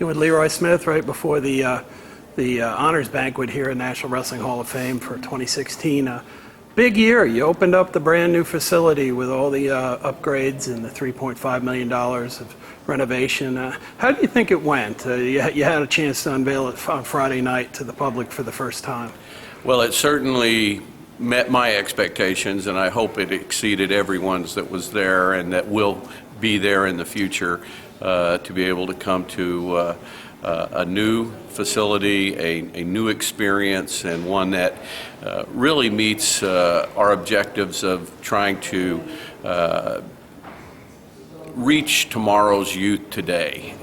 talking with Leroy Smith right before the honors banquet here at National Wrestling Hall of Fame for 2016. Big year. You opened up the brand new facility with all the upgrades and the $3.5 million of renovation. How do you think it went? You had a chance to unveil it on Friday night to the public for the first time. Well, it certainly met my expectations, and I hope it exceeded everyone's that was there and that will be there in the future to be able to come to a new facility, a new experience, and one that really meets our objectives of trying to reach tomorrow's youth today.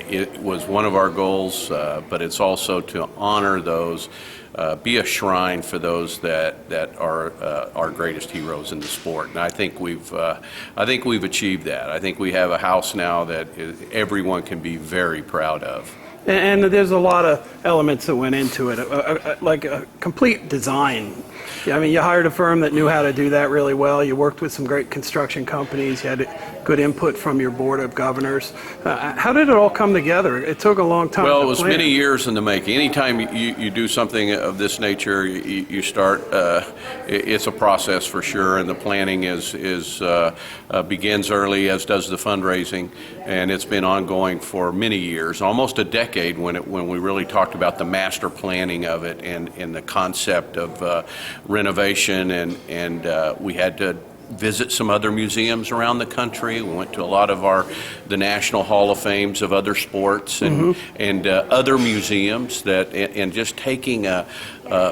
It was one of our goals, but it's also to honor those, be a shrine for those that are our greatest heroes in the sport. And I think we've achieved that. I think we have a house now that everyone can be very proud of. And there's a lot of elements that went into it, like a complete design. I mean, you hired a firm that knew how to do that really well. You worked with some great construction companies. You had good input from your board of governors. How did it all come together? It took a long time. Well, it was many years in the making. Anytime you do something of this nature, you start. It's a process for sure, and the planning begins early, as does the fundraising, and it's been ongoing for many years, almost a decade, when we really talked about the master planning of it and the concept of renovation, and we had to visit some other museums around the country. We went to a lot of the National Hall of Fames of other sports and other museums and just taking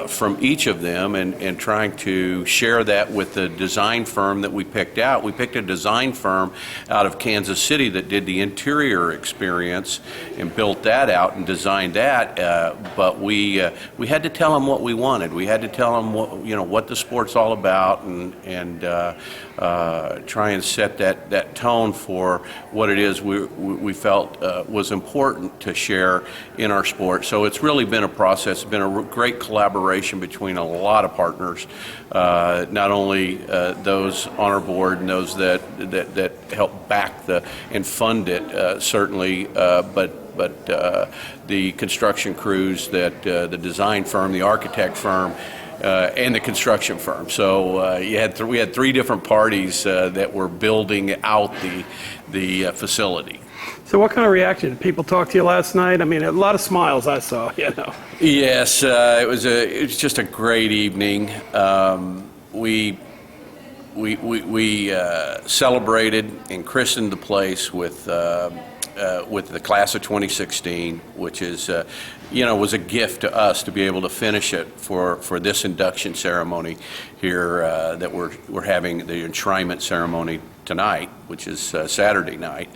from each of them and trying to share that with the design firm that we picked out. We picked a design firm out of Kansas City that did the interior experience and built that out and designed that. But we had to tell them what we wanted. We had to tell them what the sport's all about and try and set that tone for what it is we felt was important to share in our sport. So it's really been a process. It's been a great collaboration between a lot of partners, not only those on our board and those that help back and fund it, certainly, but the construction crews, the design firm, the architect firm, and the construction firm. So we had three different parties that were building out the facility. So what kind of reaction? Did people talk to you last night? I mean, a lot of smiles I saw, Yes, it was just a great evening. We celebrated and christened the place with the class of 2016, which is, was a gift to us to be able to finish it for this induction ceremony here that we're having the enshrinement ceremony tonight, which is Saturday night.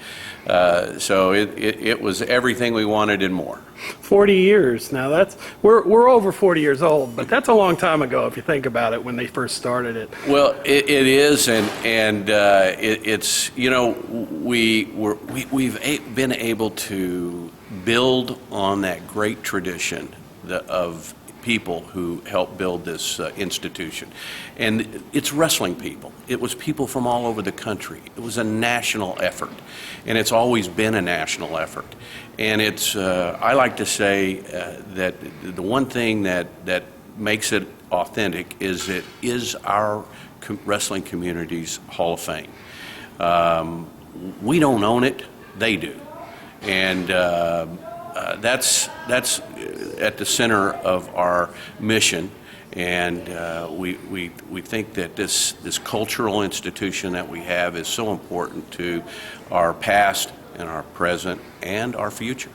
So it was everything we wanted and more. 40 years now. We're over 40 years old, but that's a long time ago if you think about it when they first started it. Well, it is, and it's we've been able to build on that great tradition of people who helped build this institution. And it's wrestling people. It was people from all over the country. It was a national effort, and it's always been a national effort. And it's, I like to say that the one thing that makes it authentic is it is our wrestling community's Hall of Fame. We don't own it, they do. And that's at the center of our mission, and we think that this cultural institution that we have is so important to our past and our present and our future.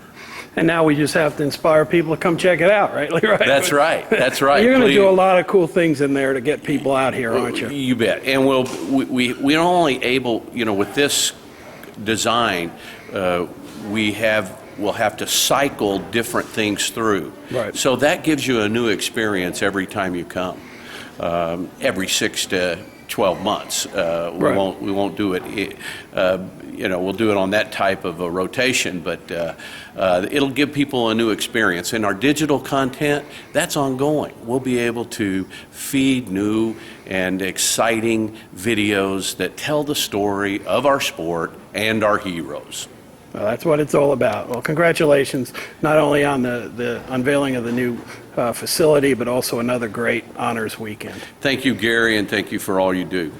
And now we just have to inspire people to come check it out, right? That's right. That's right. You're going to do a lot of cool things in there to get people out here, aren't you? You bet. And we're only able, with this design, we'll have to cycle different things through. Right. So that gives you a new experience every time you come, every 6 to 12 months. We won't do it. We'll do it on that type of a rotation, but it'll give people a new experience. And our digital content, that's ongoing. We'll be able to feed new and exciting videos that tell the story of our sport and our heroes. Well, that's what it's all about. Well, congratulations, not only on the unveiling of the new facility, but also another great honors weekend. Thank you, Gary, and thank you for all you do.